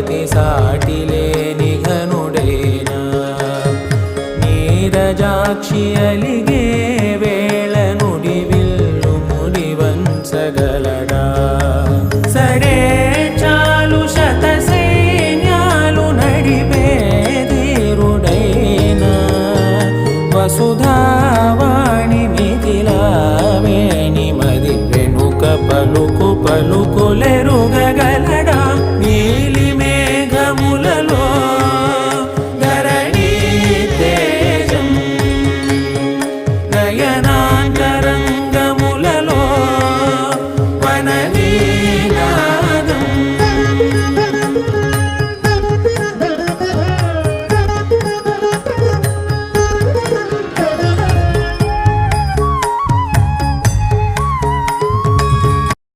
పతి సాటి లేని ఘనుడైనా నీరజాక్షి అలిగే వేళ నుడి విల్లు ముడి వంచగలడా సడే చాలు శత సైన్యాలు నడిపే ధీరుడైనా వసుధావాణి మిథిలావేణి మది వెనుక పలుకు పలుకులెరుగగల